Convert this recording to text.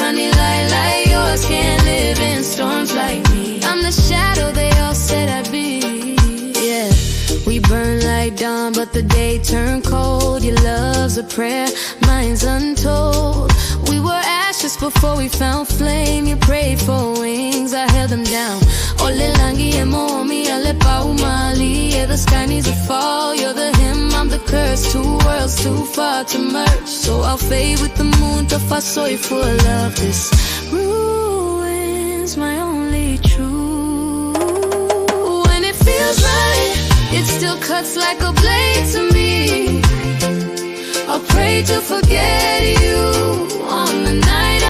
Honey, like yours can't live in storms like me. I'm the shadow they all said I'd be. Yeah, we burn like dawn, but the day turned cold. Your love's a prayer, mine's untold. We were ashes before we found flame. You prayed for wings, I held them down. Ole langi e momi, ale paumali. Yeah, the sky needs to fall. You're the hymn, I'm the curse. Two worlds too far to merge. So I'll fade with the moon to soy for love. This ruins my only truth. When it feels right, it still cuts like a blade to me. I'll pray to forget you on the night